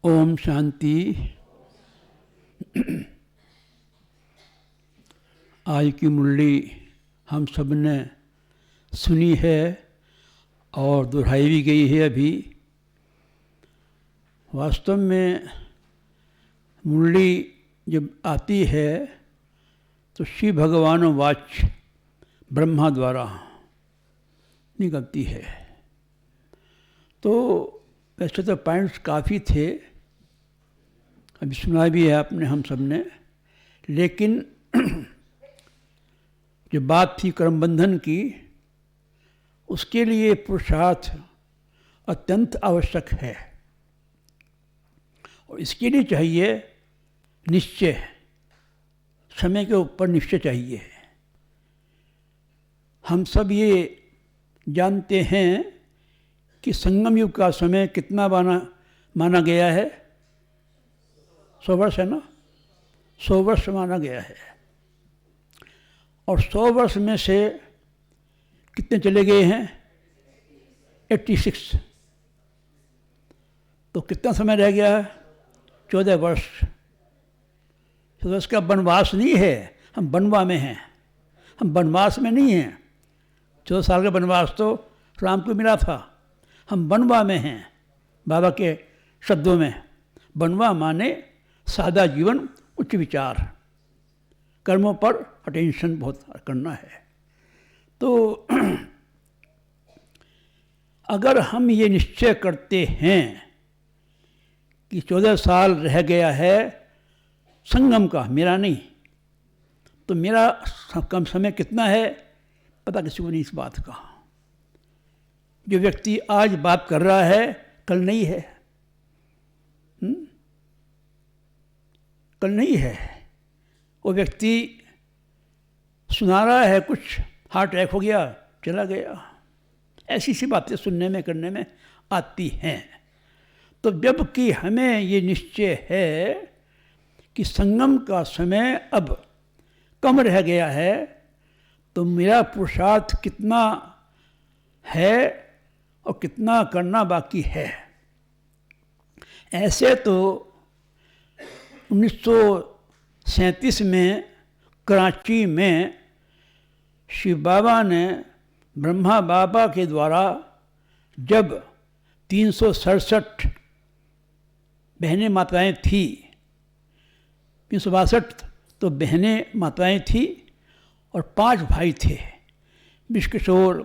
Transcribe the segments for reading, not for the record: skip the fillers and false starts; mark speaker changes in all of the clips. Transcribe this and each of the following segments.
Speaker 1: ओम शांति। आज की मुरली हम सब ने सुनी है और दोहराई भी गई है। अभी वास्तव में मुरली जब आती है तो शिव भगवान वाच ब्रह्मा द्वारा निकलती है। तो वैसे तो पॉइंट्स काफ़ी थे, अभी सुना भी है आपने हम सब ने, लेकिन जो बात थी कर्म बंधन की, उसके लिए पुरुषार्थ अत्यंत आवश्यक है और इसके लिए चाहिए निश्चय, समय के ऊपर निश्चय चाहिए। हम सब ये जानते हैं कि संगम युग का समय कितना माना गया है? 100 वर्ष है ना? 100 वर्ष माना गया है। और 100 वर्ष में से कितने चले गए हैं? 86। तो कितना समय रह गया है? 14 वर्ष। 14 वर्ष का वनवास नहीं है, हम वनवा में हैं, हम वनवास में नहीं हैं। 14 साल का वनवास तो राम को मिला था, हम वनवा में हैं। बाबा के शब्दों में वनवा माने सादा जीवन, उच्च विचार, कर्मों पर अटेंशन बहुत करना है। तो अगर हम ये निश्चय करते हैं कि 14 साल रह गया है संगम का, मेरा नहीं, तो मेरा कम समय कितना है पता किसी को नहीं इस बात का। जो व्यक्ति आज बात कर रहा है कल नहीं है, कल नहीं है। वो व्यक्ति सुना रहा है कुछ, हार्ट अटैक हो गया, चला गया। ऐसी सी बातें सुनने में करने में आती हैं। तो जबकि हमें ये निश्चय है कि संगम का समय अब कम रह गया है, तो मेरा पुरुषार्थ कितना है और कितना करना बाकी है। ऐसे तो 1937 में कराची में शिव बाबा ने ब्रह्मा बाबा के द्वारा जब 367 बहनें माताएं थी, 362 तो बहनें माताएं थी और 5 भाई थे, विश्व किशोर,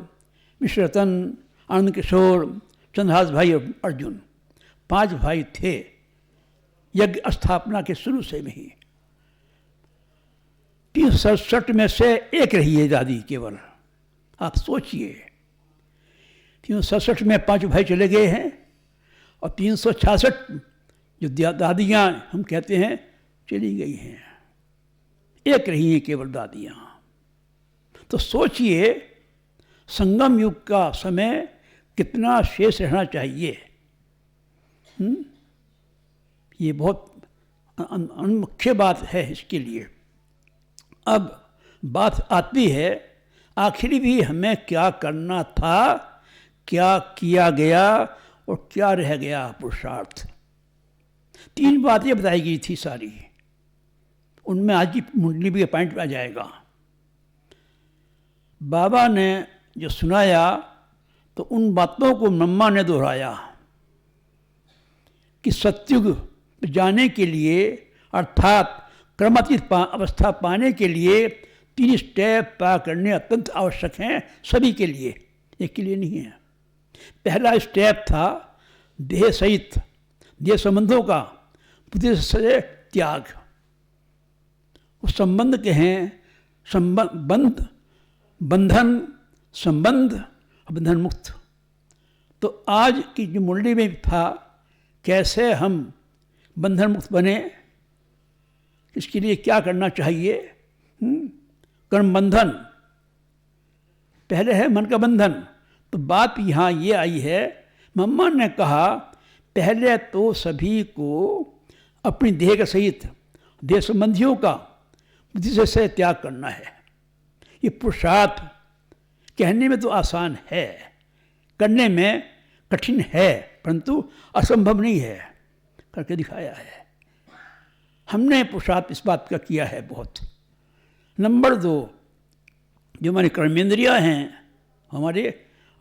Speaker 1: विश्व रतन, आनंद किशोर, चंद्रहास भाई और अर्जुन। 5 भाई थे यज्ञ स्थापना के शुरू से ही। 367 में से एक रही है दादी केवल। आप सोचिए, 367 में 5 भाई चले गए हैं और 366 जो दादियाँ हम कहते हैं चली गई हैं, एक रही हैं केवल दादियाँ। तो सोचिए संगम युग का समय कितना शेष रहना चाहिए। ये बहुत मुख्य बात है इसके लिए। अब बात आती है आखिर भी हमें क्या करना था, क्या किया गया और क्या रह गया पुरुषार्थ। 3 बातें बताई गई थी सारी, उनमें आज की मुंडली भी पॉइंट आ जाएगा। बाबा ने जो सुनाया तो उन बातों को ब्रह्मा ने दोहराया कि सत्युग जाने के लिए अर्थात क्रमातीत अवस्था पाने के लिए 3 स्टेप पार करने अत्यंत आवश्यक हैं सभी के लिए, एक के लिए नहीं है। पहला स्टेप था देह सहित देह संबंधों का बुद्धि से त्याग। उस संबंध के हैं बंधन, संबंध, बंधन मुक्त। तो आज की जो मुरली में था कैसे हम बंधन मुक्त बने, इसके लिए क्या करना चाहिए। कर्म बंधन पहले है, मन का बंधन। तो बात यहाँ ये आई है, मम्मा ने कहा पहले तो सभी को अपनी देह के सहित देह संबंधियों का बुद्धि से त्याग करना है। ये पुरुषार्थ कहने में तो आसान है, करने में कठिन है, परंतु असंभव नहीं है। करके दिखाया है। हमने पुरुषार्थ इस बात का किया है बहुत। नंबर 2, जो हमारी कर्मेंद्रियाँ हैं हमारे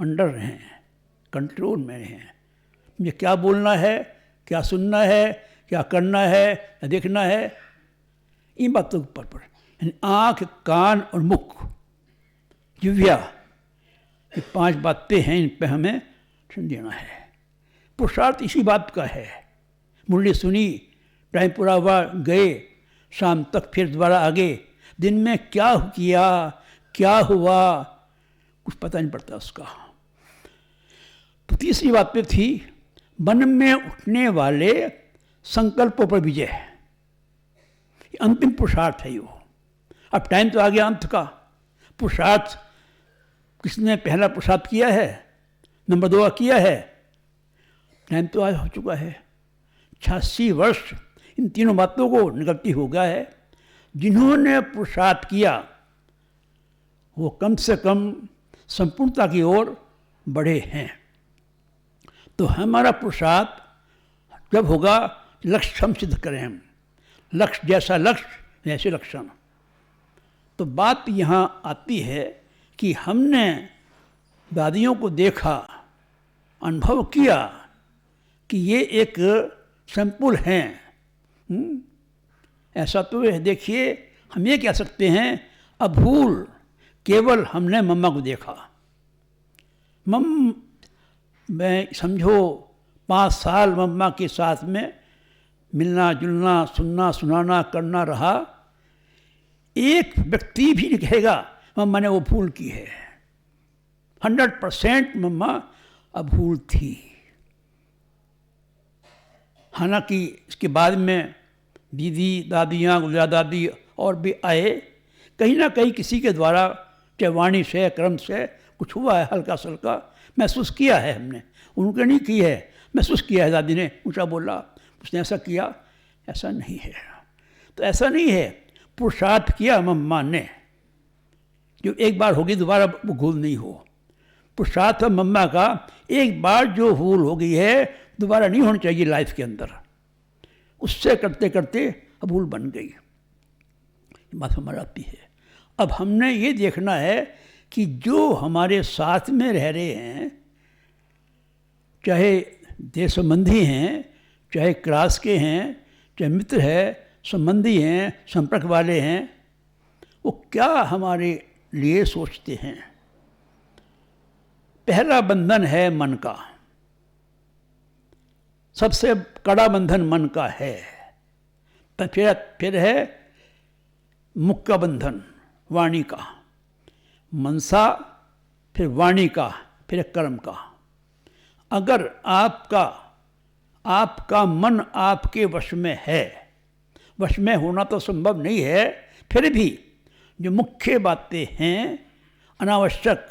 Speaker 1: अंडर हैं, कंट्रोल में हैं। मुझे क्या बोलना है, क्या सुनना है, क्या करना है, क्या देखना है, इन बातों के ऊपर पर आँख, कान और मुख, जिह्वा, ये 5 बातें हैं, इन पे हमें ध्यान देना है। पुरुषार्थ इसी बात का है। मुरली सुनी, टाइम पूरा हुआ, गए, शाम तक फिर दोबारा आगे। दिन में क्या किया, क्या हुआ, कुछ पता नहीं पड़ता उसका। तो तीसरी बात पे थी मन में उठने वाले संकल्पों पर विजय। अंतिम पुरुषार्थ है वो। अब टाइम तो आ गया अंत का। पुरुषार्थ किसने पहला पुरुषार्थ किया है, नंबर 2 किया है, टाइम तो आज हो चुका है। 86 वर्ष इन तीनों बातों को निकलती हो गया है। जिन्होंने पुरुषार्थ किया वो कम से कम संपूर्णता की ओर बढ़े हैं। तो हमारा पुरुषार्थ जब होगा, लक्ष्य हम सिद्ध करें। हम लक्ष्य जैसा लक्ष्य ऐसे लक्षण। तो बात यहाँ आती है कि हमने दादियों को देखा, अनुभव किया कि ये एक सैंपल हैं। ऐसा तो देखिए, हम ये कह सकते हैं अभूल केवल हमने मम्मा को देखा। मैं समझो 5 साल मम्मा के साथ में मिलना जुलना, सुनना सुनाना करना रहा। एक व्यक्ति भी नहीं कहेगा मम्मा ने वो भूल की है। 100% मम्मा अभूल थी। हालांकि इसके बाद में दीदी, दादियाँ, गुजरा दादी और भी आए। कहीं ना कहीं किसी के द्वारा, चाहे वाणी से, कर्म से कुछ हुआ है, हल्का सल्का महसूस किया है हमने। उनके नहीं की है, महसूस किया है। दादी ने ऊँचा बोला, उसने ऐसा किया, ऐसा नहीं है। तो ऐसा नहीं है। पुरुषार्थ किया मम्मा ने, जो एक बार होगी दोबारा वो भूल नहीं हो। पुरुषार्थ मम्मा का एक बार जो भूल हो गई है दोबारा नहीं होनी चाहिए लाइफ के अंदर। उससे करते करते भूल बन गई, बात हमारी आती है। अब हमने ये देखना है कि जो हमारे साथ में रह रहे हैं, चाहे देश संबंधी हैं, चाहे क्लास के हैं, चाहे मित्र है, संबंधी हैं, संपर्क वाले हैं, वो क्या हमारे लिए सोचते हैं। पहला बंधन है मन का, सबसे कड़ा बंधन मन का है। फिर है मुख का बंधन, वाणी का, मनसा, फिर वाणी का, फिर कर्म का। अगर आपका मन आपके वश में है, वश में होना तो संभव नहीं है, फिर भी जो मुख्य बातें हैं, अनावश्यक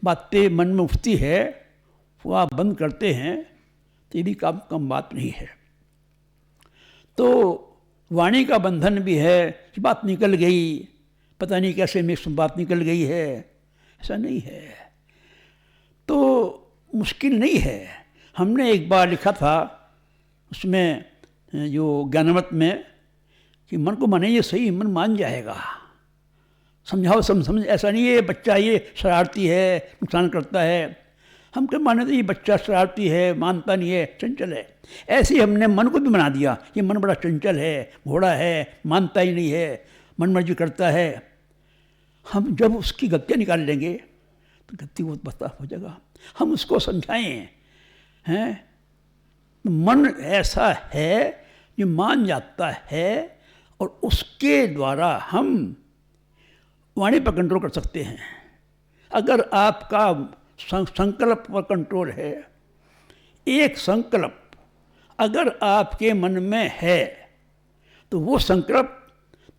Speaker 1: बातें मन में उठती है, वो आप बंद करते हैं, तो ये भी कम बात नहीं है। तो वाणी का बंधन भी है। बात निकल गई, पता नहीं कैसे में बात निकल गई है, ऐसा नहीं है। तो मुश्किल नहीं है। हमने एक बार लिखा था उसमें, जो ज्ञानमत में, कि मन को मानिए सही, मन मान जाएगा। समझाओ समझ, ऐसा नहीं है बच्चा ये शरारती है, नुकसान करता है। हम क्या माने तो ये बच्चा शरारती है, मानता नहीं है, चंचल है। ऐसे ही हमने मन को भी बना दिया, ये मन बड़ा चंचल है, घोड़ा है, मानता ही नहीं है, मन मर्जी करता है। हम जब उसकी गलतियाँ निकाल लेंगे तो गलती वो बता हो जाएगा। हम उसको समझाएं, हैं मन ऐसा है जो मान जाता है, और उसके द्वारा हम वाणी पर कंट्रोल कर सकते हैं। अगर आपका संकल्प पर कंट्रोल है, एक संकल्प अगर आपके मन में है तो वो संकल्प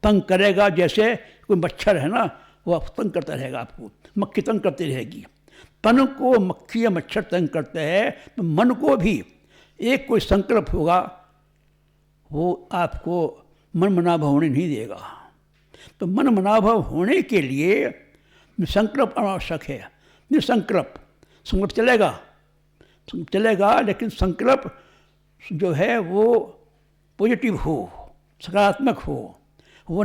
Speaker 1: तंग करेगा। जैसे कोई मच्छर है ना, वो तंग करता रहेगा आपको, मक्खी तंग करती रहेगी। तन को मक्खी या मच्छर तंग करते हैं, तो मन को भी एक कोई संकल्प होगा, वो आपको मन मनाभाव होने नहीं देगा। तो मन मनाभाव होने के लिए संकल्प आवश्यक है। संकल्प चलेगा, लेकिन संकल्प जो है वो पॉजिटिव हो, सकारात्मक हो, वो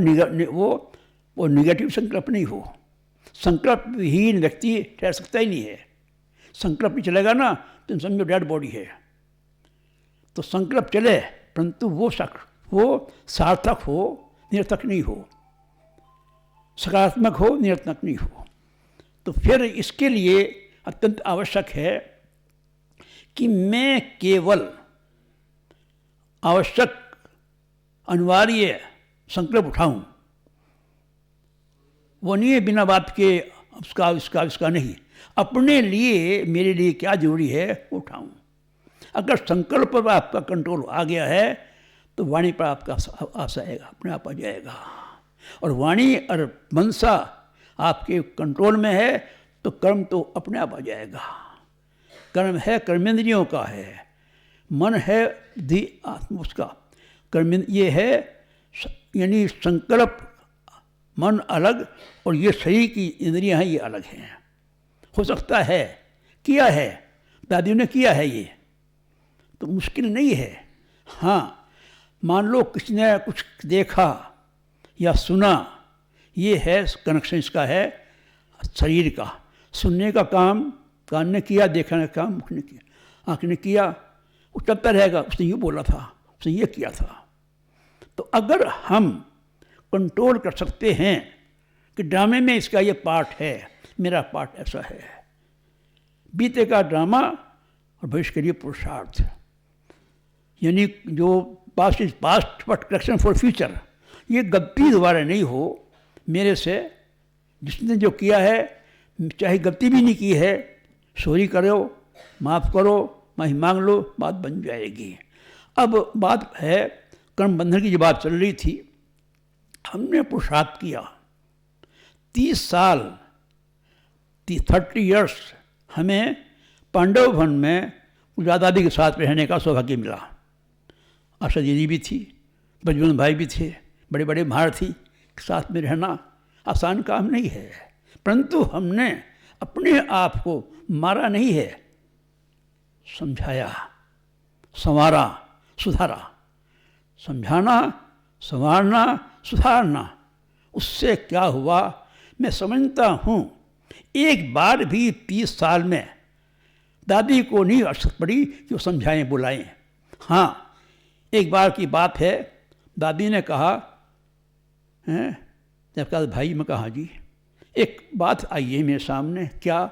Speaker 1: निगेटिव संकल्प नहीं हो। संकल्प विहीन व्यक्ति ठहर सकता ही नहीं है। संकल्प नहीं चलेगा ना तो समझो डेड बॉडी है। तो संकल्प चले परंतु वो सार्थक हो, निरर्थक नहीं हो, सकारात्मक हो, निरर्थक नहीं हो। तो फिर इसके लिए अत्यंत आवश्यक है कि मैं केवल आवश्यक अनिवार्य संकल्प उठाऊं। वो नहीं है बिना बात के उसका नहीं, अपने लिए मेरे लिए क्या जरूरी है वो उठाऊं। अगर संकल्प पर आपका कंट्रोल आ गया है तो वाणी पर आपका आ जाएगा, अपने आप आ जाएगा। और वाणी और मनसा आपके कंट्रोल में है तो कर्म तो अपने आप आ जाएगा। कर्म है कर्मेंद्रियों का है, मन है बुद्धि आत्मा उसका। कर्म ये है यानी संकल्प मन अलग और ये शरीर की इंद्रियां हैं ये अलग हैं। हो सकता है किया है, दादियों ने किया है, ये तो मुश्किल नहीं है। हाँ मान लो किसी ने कुछ देखा या सुना, ये है कनेक्शन इसका है शरीर का। सुनने का काम कान ने किया, देखने का काम मुख ने किया, आँख ने किया, वो चलता रहेगा। उसने ये बोला था, उसने ये किया था। तो अगर हम कंट्रोल कर सकते हैं कि ड्रामे में इसका ये पार्ट है, मेरा पार्ट ऐसा है, बीते का ड्रामा और भविष्य के लिए पुरुषार्थ, यानी जो past is past but correction for future, ये गलती दोबारा नहीं हो मेरे से। जिसने जो किया है, चाहे गलती भी नहीं की है, सॉरी करो, माफ़ करो, माफ़ी मांग लो, बात बन जाएगी। अब बात है कर्म बंधन की जो बात चल रही थी, हमने पुरुषार्थ किया 30 साल 30 इयर्स हमें पांडव वन में दादी के साथ रहने का सौभाग्य मिला। आशा दीदी भी थी, बजरंग भाई भी थे, बड़े बड़े महारथी के साथ में रहना आसान काम नहीं है। परंतु हमने अपने आप को मारा नहीं है, समझाया, संवारा, सुधारा। समझाना, संवारना, सुधारना, उससे क्या हुआ मैं समझता हूँ। एक बार भी 30 साल में दादी को नहीं आवश्यकता पड़ी कि वो समझाएं बुलाएं। हाँ एक बार की बात है, दादी ने कहा हैं जब कहा भाई, मैं कहा जी एक बात आई है मेरे सामने, क्या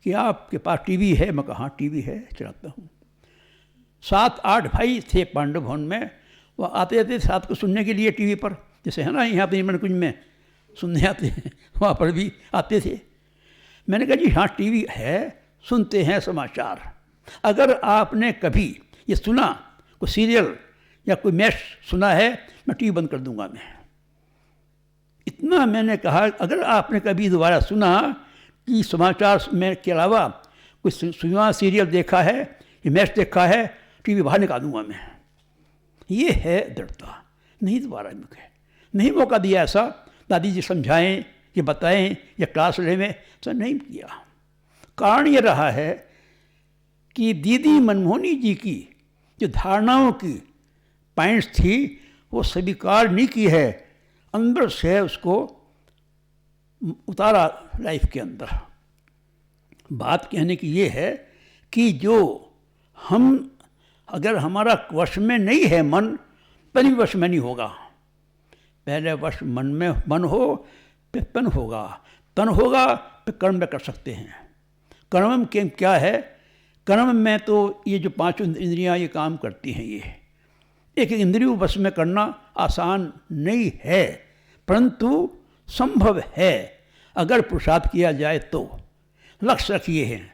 Speaker 1: कि आपके पास टीवी है? मैं कहा टीवी है, चलाता हूँ। 7-8 भाई थे पांडव भवन में, वो आते थे साथ को सुनने के लिए टीवी पर, जैसे है ना यहाँ पर निर्मल में सुनने आते हैं, वहाँ पर भी आते थे। मैंने कहा जी हाँ टीवी है, सुनते हैं समाचार। अगर आपने कभी ये सुना, कोई सीरियल या कोई मैच सुना है, मैं टीवी बंद कर दूंगा। मैं इतना मैंने कहा, अगर आपने कभी दोबारा सुना कि समाचार में के अलावा कोई सिनेमा सीरियल देखा है या मैच देखा है, टीवी बाहर निकाल दूंगा मैं। ये है दृढ़ता। नहीं दोबारा मुझे नहीं मौका दिया ऐसा, दादी जी समझाएं, ये बताएं या क्लास लें, तो नहीं किया। कारण ये रहा है कि दीदी मनमोहनी जी की जो धारणाओं की पॉइंट्स थी वो स्वीकार नहीं की है, अंदर से उसको उतारा लाइफ के अंदर। बात कहने की ये है कि जो हम अगर हमारा वश में नहीं है मन, तभी वश में नहीं होगा। पहले वश मन में मन हो, फिर तन होगा, तन होगा फिर कर्म में कर सकते हैं। कर्म के क्या है? कर्म में तो ये जो 5 इंद्रियां ये काम करती हैं, ये एक इंद्रियों बस में करना आसान नहीं है, परंतु संभव है अगर पुरुषार्थ किया जाए तो। लक्ष्य रखिए हैं।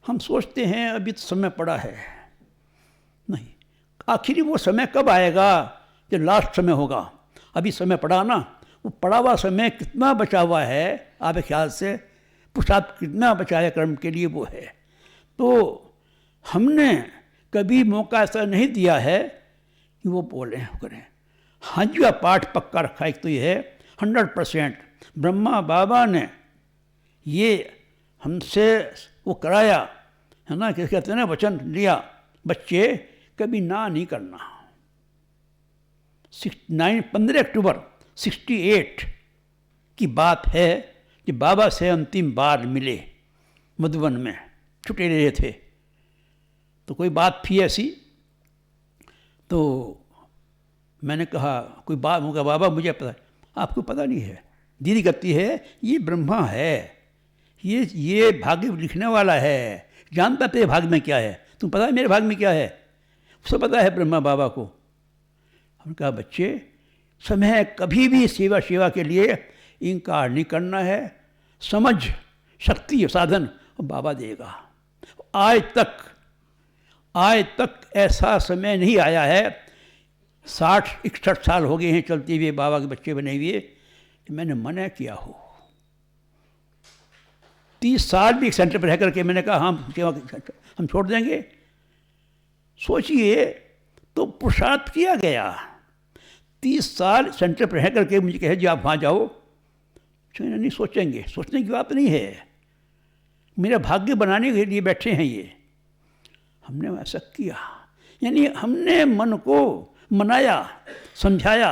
Speaker 1: हम सोचते हैं अभी तो समय पड़ा है, नहीं, आखिर वो समय कब आएगा जब लास्ट समय होगा। अभी समय पड़ा ना, वो पड़ा हुआ समय कितना बचा हुआ है आपके ख्याल से, पुरुषार्थ कितना बचा है कर्म के लिए, वो है। तो हमने कभी मौका ऐसा नहीं दिया है कि वो बोलें करें। हाँ जी का पाठ पक्का रखा, एक तो ये है 100% ब्रह्मा बाबा ने ये हमसे वो कराया है ना, किस कहते हैं ना, वचन लिया बच्चे कभी ना नहीं करना। 15 अक्टूबर 68 की बात है कि बाबा से अंतिम बार मिले मधुबन में, छुट्टे रहे थे। तो कोई बात थी ऐसी, तो मैंने कहा कोई बात होगा बाबा मुझे पता है। आपको पता नहीं है? दीदी कहती है ये ब्रह्मा है, ये भाग्य लिखने वाला है, जानता तेरे भाग्य में क्या है, तुम पता है मेरे भाग्य में क्या है? उसको पता है ब्रह्मा बाबा को। हमने कहा बच्चे समय है, कभी भी सेवा के लिए इनकार नहीं करना है, समझ शक्ति साधन बाबा देगा। आज तक ऐसा समय नहीं आया है, 60-61 साल हो गए हैं चलते हुए बाबा के बच्चे बने हुए, मैंने मना किया हो। 30 साल भी एक सेंटर पर रह करके मैंने कहा हम छोड़ देंगे। सोचिए तो पुरुषार्थ किया गया। 30 साल सेंटर पर रह करके मुझे कहे जी आप वहाँ जाओ, नहीं सोचेंगे, सोचने की बात नहीं है, मेरा भाग्य बनाने के लिए बैठे हैं ये। हमने ऐसा किया, यानी हमने मन को मनाया, समझाया,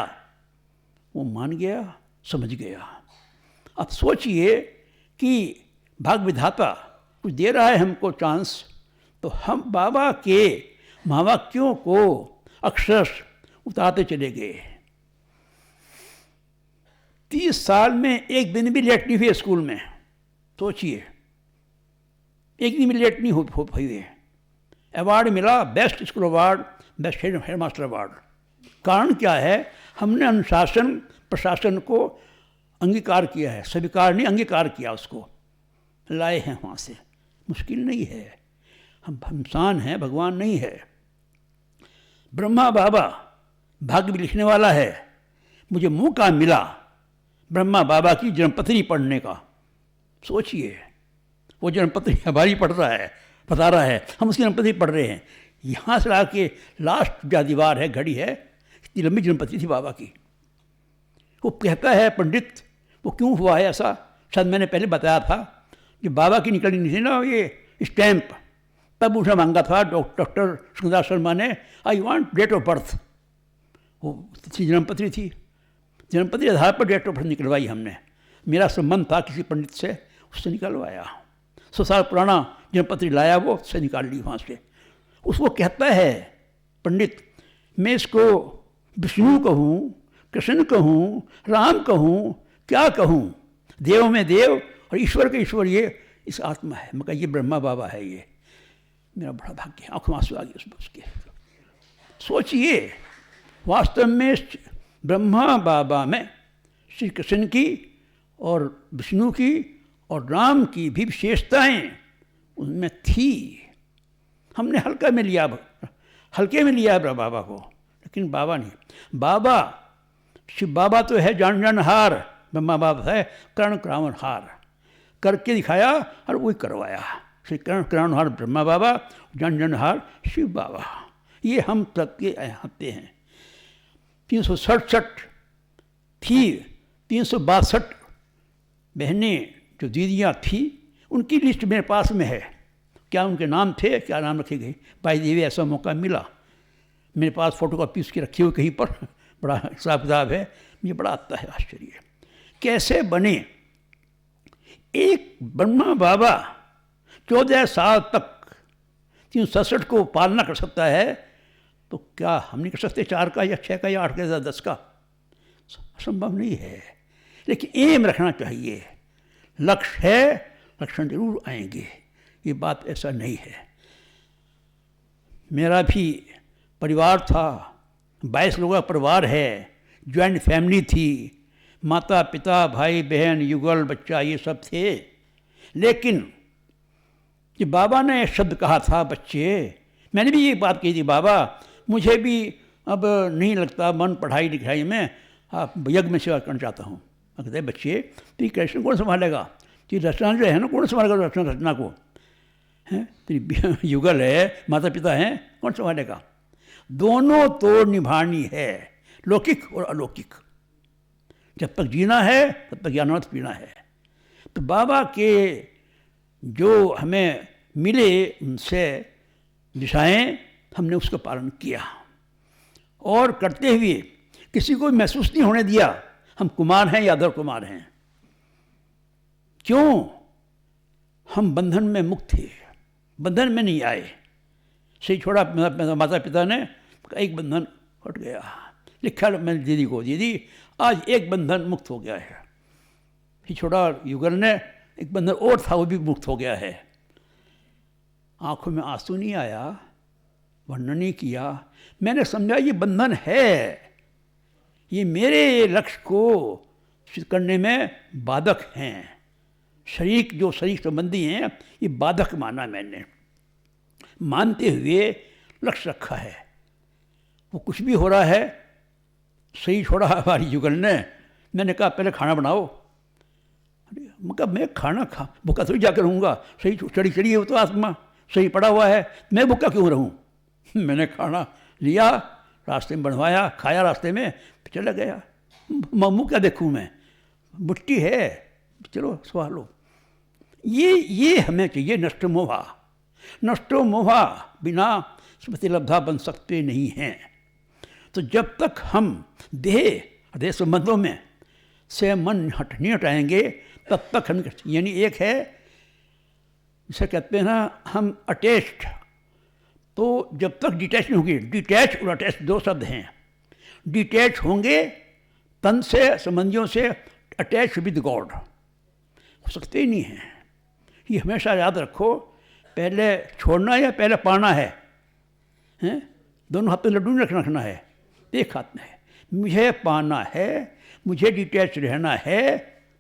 Speaker 1: वो मान गया, समझ गया। अब सोचिए कि भाग विधाता कुछ दे रहा है हमको चांस, तो हम बाबा के महावाक्यों को अक्षर उतारते चले गए। 30 साल में एक दिन भी लेट नहीं हुए स्कूल में। सोचिए, एक दिन भी लेट नहीं हो हुए। अवार्ड मिला, best school award, best headmaster award. कारण क्या है? हमने अनुशासन प्रशासन को अंगीकार किया है, स्वीकार नहीं, अंगीकार किया, उसको लाए हैं वहाँ से। मुश्किल नहीं है, हम इंसान हैं, भगवान नहीं है। ब्रह्मा बाबा भाग्य भी लिखने वाला है। मुझे मौका मिला ब्रह्मा बाबा की जन्मपत्री पढ़ने का। सोचिए, वो जन्मपत्री हमारी पढ़ रहा है, बता रहा है, हम उसकी जन्मपत्री पढ़ रहे हैं। यहाँ से आके लास्ट जो दीवार है, घड़ी है, इतनी लंबी जन्मपत्री थी बाबा की। वो कहता है पंडित, वो क्यों हुआ है ऐसा? शायद मैंने पहले बताया था कि बाबा की निकलनी नहीं थी ना ये स्टैंप, तब उसे मांगा था डॉक्टर सुंदर शर्मा ने, I want date of birth. वो जन्मपत्री थी, जन्मपत्री आधार पर डेट ऑफ बर्थ निकलवाई हमने। मेरा संबंध था किसी पंडित से, उससे निकलवाया। 100 साल पुराना जन्मपत्री लाया, वो उससे निकाल ली वहाँ से। उसको कहता है पंडित, मैं इसको विष्णु कहूँ, कृष्ण कहूँ, राम कहूँ, क्या कहूँ? देव में देव और ईश्वर के ईश्वर, ये इस आत्मा है। मैं कहा ये ब्रह्मा बाबा है, ये मेरा बड़ा भाग्य है। आँखों में आंसू आ गए उसके। सोचिए, वास्तव में ब्रह्मा बाबा में श्री कृष्ण की और विष्णु की और राम की भी विशेषताएं उनमें थी। हमने हल्के में लिया बाबा को, लेकिन बाबा नहीं। बाबा शिव बाबा तो है जानहार, ब्रह्मा बाबा है कर्ण क्रावणहार। करके दिखाया और वही करवाया। श्री कर्ण क्रावणहार ब्रह्मा बाबा, जानहार शिव बाबा। ये हम तक के आते हैं। 367 थी, 362 बहनें जो दीदियाँ थी, उनकी लिस्ट मेरे पास में है। क्या उनके नाम थे, क्या नाम रखे गए? भाई देवी ऐसा मौका मिला, मेरे पास फोटोकॉपी उसकी रखी हुई कहीं पर, बड़ा हिसाब किताब है। मुझे बड़ा आता है आश्चर्य, कैसे बने एक ब्रह्मा बाबा 14 साल तक 367 को पालना कर सकता है, तो क्या हम नहीं कर सकते 4 का या 6 का या 8 का या 10 का? असंभव नहीं है। लेकिन एम रखना चाहिए, लक्ष्य है, लक्षण जरूर आएंगे। ये बात ऐसा नहीं है। मेरा भी परिवार था, 22 लोगों का परिवार है, जॉइंट फैमिली थी, माता पिता भाई बहन युगल बच्चा ये सब थे। लेकिन कि बाबा ने शब्द कहा था, बच्चे, मैंने भी ये बात कही थी, बाबा मुझे भी अब नहीं लगता मन पढ़ाई लिखाई में, आप यज्ञ में सेवा करना चाहता हूँ। कहते बच्चे तेरी कृष्ण कौन संभालेगा? तेरी रचना जो है ना, कौन संभालेगा रचना को? हैं तेरी युगल है, माता पिता हैं, कौन संभालेगा? दोनों तो निभानी है, लौकिक और अलौकिक। जब तक जीना है तब तक ज्ञानामृत पीना है। तो बाबा के जो हमें मिले उनसे दिशाएं हमने उसका पालन किया और करते हुए किसी को महसूस नहीं होने दिया हम कुमार हैं या अधर कुमार हैं। क्यों? हम बंधन में मुक्त थे, बंधन में नहीं आए। सही छोड़ा माता पिता ने, एक बंधन हट गया। लिखा मैंने दीदी को, दीदी आज एक बंधन मुक्त हो गया है। फिर छोड़ा युगल ने, एक बंधन और था वो भी मुक्त हो गया है। आंखों में आंसू नहीं आया, वर्णन नहीं किया। मैंने समझा ये बंधन है, ये मेरे लक्ष्य को सिद्ध करने में बाधक हैं। शरीर जो शरीर संबंधी हैं ये बाधक माना मैंने, मानते हुए लक्ष्य रखा है। वो कुछ भी हो रहा है, सही छोड़ा हमारी युगल ने। मैंने कहा पहले खाना बनाओ। मैं खाना भूखा थोड़ी जाकर रहूँगा, सही चढ़ी चढ़ी है वो तो आत्मा, सही पड़ा हुआ है, मैं भूखा क्यों रहूँ। मैंने खाना लिया, रास्ते में बनवाया, खाया रास्ते में, चला गया। मम्मू क्या देखूँ मैं, बुट्टी है, चलो सवाल लो। ये हमें चाहिए। नष्टो मोहा, नष्टो मोहा बिना स्मृति लब्धा बन सकते नहीं हैं। तो जब तक हम देह संबंधों में से मन नहीं हटाएंगे तब तक हम, यानी एक है जिसे कहते हैं ना हम अटैच्ड, तो जब तक डिटैच नहीं होगी, डिटैच और अटैच दो शब्द हैं। डिटैच होंगे तन से, संबंधियों से, अटैच विद गॉड हो सकते ही नहीं हैं। ये हमेशा याद रखो, पहले छोड़ना या पहले पाना है, हैं? दोनों हाथ में लड्डू नहीं रखना है, एक हाथ में है। मुझे पाना है, मुझे डिटैच रहना है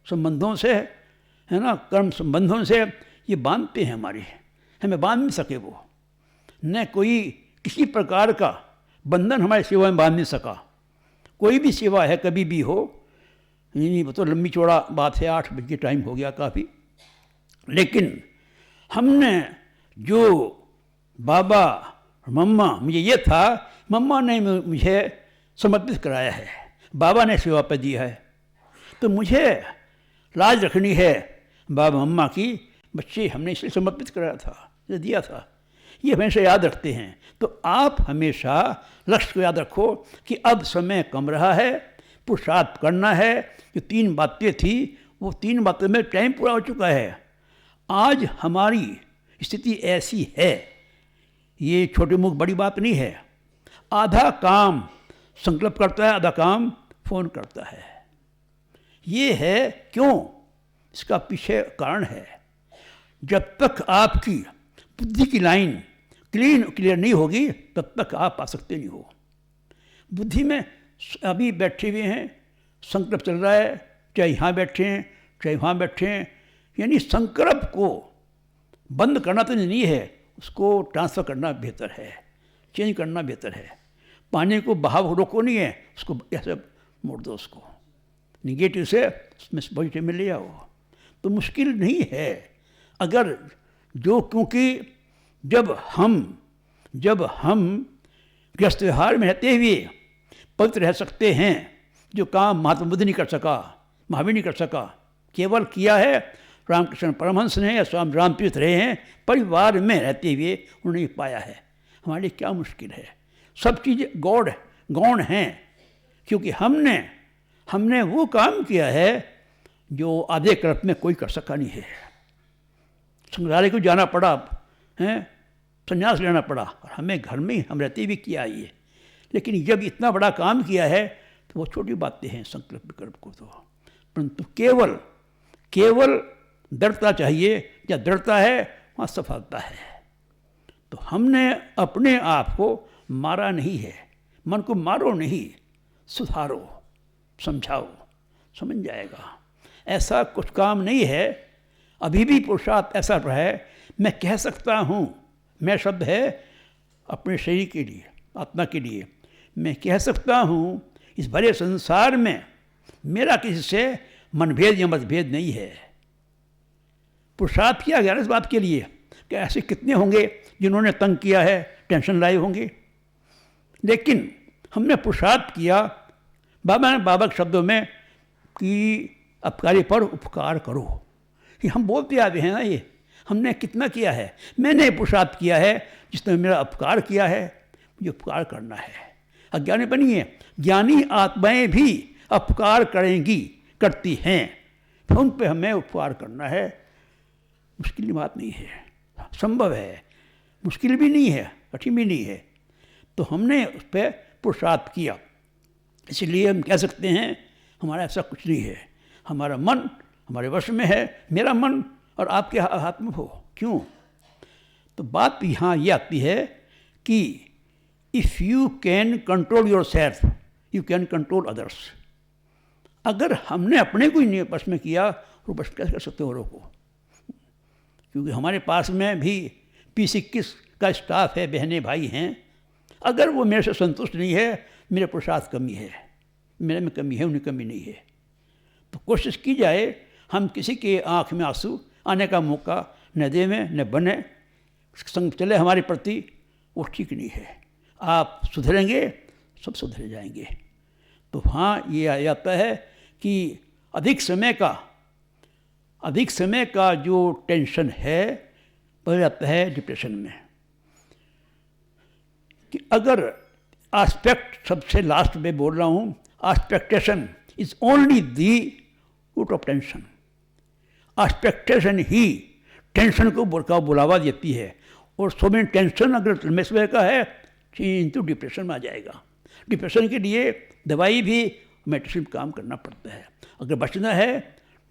Speaker 1: संबंधों से, है ना, कर्म संबंधों से। ये बांधते हैं हमारे, हमें बांध नहीं सके वो। न कोई किसी प्रकार का बंधन हमारी सेवा में बांध नहीं सका। कोई भी सेवा है कभी भी हो, नहीं वो तो लंबी चौड़ा बात है, 8 बजे टाइम हो गया काफ़ी। लेकिन हमने जो बाबा मम्मा, मुझे ये था, मम्मा ने मुझे समर्पित कराया है, बाबा ने सेवा पर दिया है, तो मुझे लाज रखनी है बाबा मम्मा की, बच्चे हमने इसलिए समर्पित कराया था, दिया था। ये हमेशा याद रखते हैं। तो आप हमेशा लक्ष्य को याद रखो कि अब समय कम रहा है, पुरुषार्थ करना है। जो 3 बातें थी वो 3 बातों में टाइम पूरा हो चुका है। आज हमारी स्थिति ऐसी है, ये छोटी मुख बड़ी बात नहीं है। आधा काम संकल्प करता है, आधा काम फोन करता है। ये है क्यों? इसका पीछे कारण है, जब तक आपकी बुद्धि की लाइन क्लियर नहीं होगी तब तक आप आ सकते नहीं हो। बुद्धि में अभी बैठे हुए हैं, संकल्प चल रहा है, चाहे यहाँ बैठे हैं चाहे वहाँ बैठे हैं, यानी संकल्प को बंद करना तो नहीं है, उसको ट्रांसफ़र करना बेहतर है, चेंज करना बेहतर है। पानी को बहाव रोको नहीं है, उसको ऐसे मोड़ दो, उसको निगेटिव से उसमें पॉजिटिव में ले आओ। तो मुश्किल नहीं है अगर जो, क्योंकि जब हम गृहस्थ व्यवहार में रहते हुए पवित्र रह सकते हैं, जो काम महात्मा बुद्ध नहीं कर सका, महावीर नहीं कर सका, केवल किया है रामकृष्ण परमहंस ने या स्वामी रामतीर्थ रहे हैं, परिवार में रहते हुए उन्होंने पाया है। हमारे लिए क्या मुश्किल है? सब चीज़ें गौण हैं, क्योंकि हमने वो काम किया है जो आधे कल्प में कोई कर सका नहीं है। संग्रहालय को जाना पड़ा हैं, संन्यास लेना पड़ा, और हमें घर में हम रहते भी किया ये। लेकिन जब इतना बड़ा काम किया है तो वो छोटी बातें हैं संकल्प विकल्प को तो। परंतु केवल दृढ़ता चाहिए, जहाँ दृढ़ता है वहाँ सफलता है। तो हमने अपने आप को मारा नहीं है। मन को मारो नहीं, सुधारो, समझाओ, समझ जाएगा। ऐसा कुछ काम नहीं है। अभी भी पुरुषार्थ ऐसा रहा है, मैं कह सकता हूँ, मैं शब्द है अपने शरीर के लिए, आत्मा के लिए, मैं कह सकता हूँ इस भरे संसार में मेरा किसी से मनभेद या मतभेद नहीं है। पुरुषार्थ किया गया इस बात के लिए कि ऐसे कितने होंगे जिन्होंने तंग किया है, टेंशन लाए होंगे, लेकिन हमने पुरुषार्थ किया बाबा के शब्दों में कि अपकारी पर उपकार करो। ये हम बोलते आते हैं ना, ये हमने कितना किया है। मैंने पुरुषार्थ किया है जिसने मेरा उपकार किया है, मुझे उपकार करना है। अज्ञानी बनी है, ज्ञानी आत्माएं भी उपकार करेंगी, करती हैं, फिर उन पे हमें उपकार करना है। मुश्किल बात नहीं है, संभव है, मुश्किल भी नहीं है, कठिन भी नहीं है। तो हमने उस पर पुरुषार्थ किया, इसलिए हम कह सकते हैं हमारा ऐसा कुछ नहीं है। हमारा मन हमारे वश में है, मेरा मन और आपके हाथ में हो। क्यों? तो बात यहाँ ये आती है कि if you can control your self you can control others. अगर हमने अपने को ही वश में किया तो बस कैसे कर सकते हो औरों को? क्योंकि हमारे पास में भी P21 का स्टाफ है, बहनें भाई हैं। अगर वो मेरे से संतुष्ट नहीं है, मेरे पुरुषार्थ कमी है, मेरे में कमी है, उन्हें कमी नहीं है। तो कोशिश की जाए हम किसी के आँख में आंसू आने का मौका न देवें, न बने, संग चले हमारे प्रति, वो ठीक नहीं है। आप सुधरेंगे, सब सुधरे जाएंगे। तो हाँ, ये आ जाता है कि अधिक समय का जो टेंशन है पड़ जाता है डिप्रेशन में। कि अगर आस्पेक्ट, सबसे लास्ट में बोल रहा हूँ, expectation is only the root of tension. Expectation ही टेंशन को बुलावा देती है, और सो मेनी टेंशन अगर लंबे समय का है तो डिप्रेशन में आ जाएगा। डिप्रेशन के लिए दवाई भी, मेडिसिन काम करना पड़ता है। अगर बचना है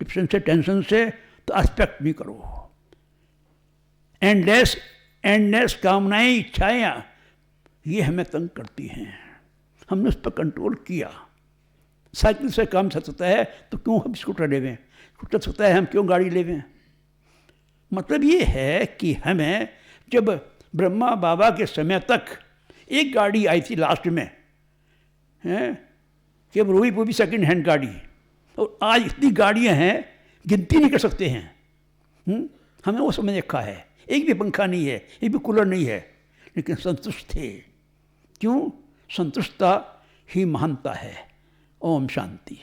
Speaker 1: डिप्रेशन से, टेंशन से, तो आस्पेक्ट नहीं करो। एंडलेस कामनाएं, इच्छाएं, ये हमें तंग करती हैं। हमने उस पर कंट्रोल किया। साइकिल से काम चल सकता है तो क्यों हम स्कूटर ले लें? स्कूटर सकता है, हम क्यों गाड़ी ले लें? मतलब ये है कि हमें, जब ब्रह्मा बाबा के समय तक एक गाड़ी आई थी लास्ट में, हैं, कि अब वो भी सेकंड हैंड गाड़ी, और आज इतनी गाड़ियां हैं गिनती नहीं कर सकते हैं। हमें वो समय देखा है, एक भी पंखा नहीं है, एक भी कूलर नहीं है, लेकिन संतुष्ट थे। क्यों? संतुष्टता ही महानता है। ओम शांति।